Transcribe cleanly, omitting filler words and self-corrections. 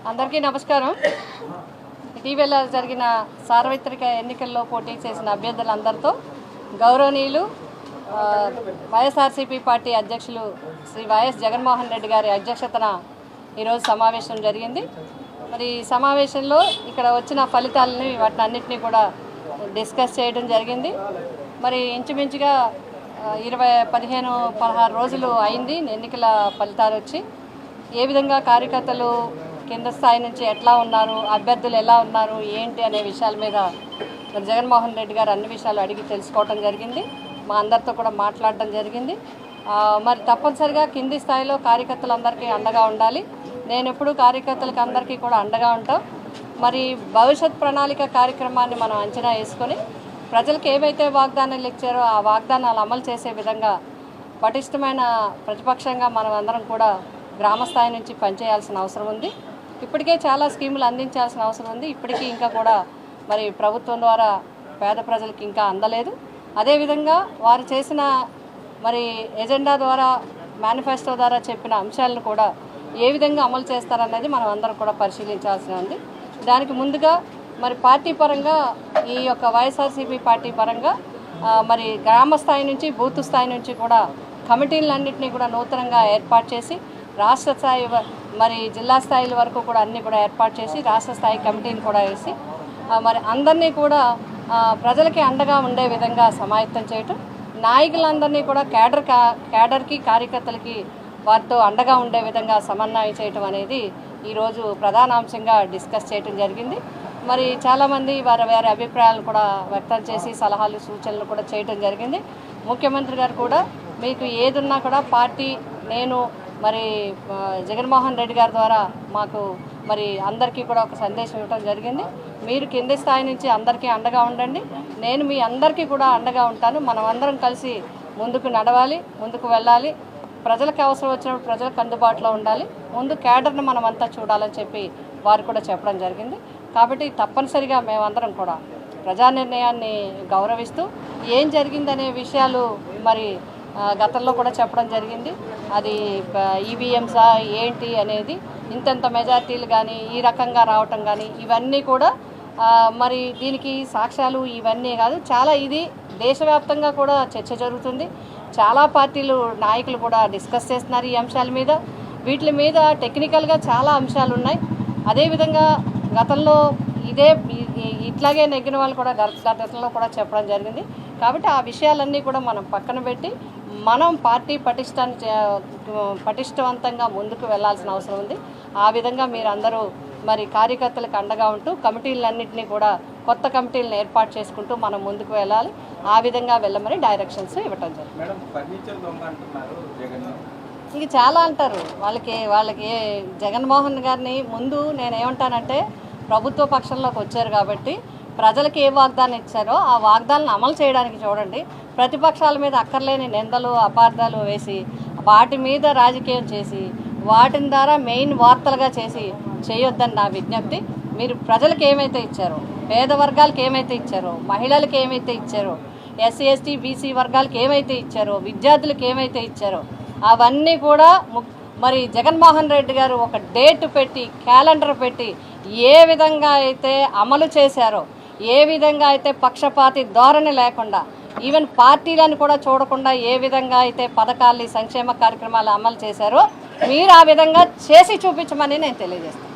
అందరికీ నమస్కారం. ఇటీవల జరిగిన సార్వత్రిక ఎన్నికల్లో పోటీ చేసిన అభ్యర్థులందరితో గౌరవనీయులు వైఎస్ఆర్సీపీ పార్టీ అధ్యక్షులు శ్రీ వైఎస్ జగన్మోహన్ రెడ్డి గారి అధ్యక్షతన ఈరోజు సమావేశం జరిగింది. మరి ఈ సమావేశంలో ఇక్కడ వచ్చిన ఫలితాలని వాటినన్నింటినీ కూడా డిస్కస్ చేయడం జరిగింది. మరి ఇంచుమించుగా 16 రోజులు అయింది ఎన్నికల ఫలితాలు వచ్చి. ఏ విధంగా కార్యకర్తలు కింద స్థాయి నుంచి ఎట్లా ఉన్నారు, అభ్యర్థులు ఎలా ఉన్నారు, ఏంటి అనే విషయాల మీద మరి జగన్మోహన్ రెడ్డి గారు అన్ని విషయాలు అడిగి తెలుసుకోవడం జరిగింది. మా అందరితో కూడా మాట్లాడడం జరిగింది. మరి తప్పనిసరిగా కింది స్థాయిలో కార్యకర్తలందరికీ అండగా ఉండాలి. నేను ఎప్పుడు కార్యకర్తలకు అందరికీ కూడా అండగా ఉంటాం. మరి భవిష్యత్ ప్రణాళిక కార్యక్రమాన్ని మనం అంచనా వేసుకొని ప్రజలకు ఏవైతే వాగ్దానాలు ఇచ్చారో ఆ వాగ్దానాలు అమలు చేసే విధంగా పటిష్టమైన ప్రతిపక్షంగా మనం అందరం కూడా గ్రామ స్థాయి నుంచి పనిచేయాల్సిన అవసరం ఉంది. ఇప్పటికే చాలా స్కీములు అందించాల్సిన అవసరం ఉంది. ఇప్పటికీ ఇంకా కూడా మరి ప్రభుత్వం ద్వారా పేద ప్రజలకు ఇంకా అందలేదు. అదేవిధంగా వారు చేసిన మరి ఎజెండా ద్వారా, మేనిఫెస్టో ద్వారా చెప్పిన అంశాలను కూడా ఏ విధంగా అమలు చేస్తారనేది మనం అందరం కూడా పరిశీలించాల్సి ఉంది. దానికి ముందుగా మరి పార్టీ పరంగా ఈ యొక్క వైఎస్ఆర్సీపీ పార్టీ పరంగా మరి గ్రామ స్థాయి నుంచి బూత్ స్థాయి నుంచి కూడా కమిటీలన్నింటినీ కూడా నూతనంగా ఏర్పాటు చేసి రాష్ట్ర స్థాయి మరి జిల్లా స్థాయిల వరకు కూడా అన్నీ కూడా ఏర్పాటు చేసి రాష్ట్ర స్థాయి కమిటీని కూడా వేసి మరి అందరినీ కూడా ప్రజలకి అండగా ఉండే విధంగా సమాయత్తం చేయటం, నాయకులందరినీ కూడా క్యాడర్కి కార్యకర్తలకి వారితో అండగా ఉండే విధంగా సమన్వయం చేయటం అనేది ఈరోజు ప్రధాన అంశంగా డిస్కస్ చేయటం జరిగింది. మరి చాలామంది వారి అభిప్రాయాలు కూడా వ్యక్తం చేసి సలహాలు సూచనలు కూడా చేయటం జరిగింది. ముఖ్యమంత్రి గారు కూడా మీకు ఏదున్నా కూడా పార్టీ నేను మరి జగన్మోహన్ రెడ్డి గారి ద్వారా మాకు మరి అందరికీ కూడా ఒక సందేశం ఇవ్వడం జరిగింది. మీరు కింది స్థాయి నుంచి అందరికీ అండగా ఉండండి, నేను మీ అందరికీ కూడా అండగా ఉంటాను. మనం అందరం కలిసి ముందుకు నడవాలి, ముందుకు వెళ్ళాలి. ప్రజలకు అవసరం వచ్చినప్పుడు ప్రజలకు అందుబాటులో ఉండాలి. ముందు క్యాడర్ను మనం అంతా చూడాలని చెప్పి వారు కూడా చెప్పడం జరిగింది. కాబట్టి తప్పనిసరిగా మేమందరం కూడా ప్రజా నిర్ణయాన్ని గౌరవిస్తూ ఏం జరిగిందనే విషయాలు మరి గతంలో కూడా చెప్పడం జరిగింది. అది ఈవీఎంసా ఏంటి అనేది, ఇంతంత మెజార్టీలు కానీ ఈ రకంగా రావటం కానీ ఇవన్నీ కూడా మరి దీనికి సాక్ష్యాలు ఇవన్నీ కాదు, చాలా ఇది దేశవ్యాప్తంగా కూడా చర్చ జరుగుతుంది. చాలా పార్టీలు నాయకులు కూడా డిస్కస్ చేస్తున్నారు ఈ అంశాల మీద. వీటి మీద టెక్నికల్గా చాలా అంశాలు ఉన్నాయి. అదేవిధంగా గతంలో ఇట్లాగే నెగ్గిన వాళ్ళు కూడా గతంలో కూడా చెప్పడం జరిగింది. కాబట్టి ఆ విషయాలన్నీ కూడా మనం పక్కన పెట్టి మనం పార్టీ పటిష్టవంతంగా ముందుకు వెళ్లాల్సిన అవసరం ఉంది. ఆ విధంగా మీరందరూ మరి కార్యకర్తలకు అండగా ఉంటూ కమిటీలన్నింటినీ కూడా కొత్త కమిటీలను ఏర్పాటు చేసుకుంటూ మనం ముందుకు వెళ్ళాలి. ఆ విధంగా వెళ్ళమని డైరెక్షన్స్ ఇవ్వటం జరిగింది. ఇంక చాలా అంటారు వాళ్ళకి జగన్మోహన్ గారిని ముందు నేనేమంటానంటే, ప్రభుత్వ పక్షంలోకి వచ్చారు కాబట్టి ప్రజలకు ఏ వాగ్దానం ఇచ్చారో ఆ వాగ్దానాలను అమలు చేయడానికి చూడండి. ప్రతిపక్షాల మీద అక్కర్లేని నిందలు అపార్థాలు వేసి వాటి మీద రాజకీయం చేసి వాటిని ద్వారా మెయిన్ వార్తలుగా చేసి చేయొద్దని నా విజ్ఞప్తి. మీరు ప్రజలకు ఏమైతే ఇచ్చారో, పేద వర్గాలకు ఏమైతే ఇచ్చారో, మహిళలకు ఏమైతే ఇచ్చారో, ఎస్సీ ఎస్టీ బీసీ వర్గాలకు ఏమైతే ఇచ్చారో, విద్యార్థులకు ఏమైతే ఇచ్చారో అవన్నీ కూడా మరి జగన్మోహన్ రెడ్డి గారు ఒక డేట్ పెట్టి క్యాలెండర్ పెట్టి ఏ విధంగా అయితే అమలు చేశారో, ఏ విధంగా అయితే పక్షపాతి ధోరణి లేకుండా ఈవెన్ పార్టీలను కూడా చూడకుండా ఏ విధంగా అయితే పథకాలు సంక్షేమ కార్యక్రమాలు అమలు చేశారో మీరు ఆ విధంగా చేసి చూపించమని నేను తెలియజేస్తాను.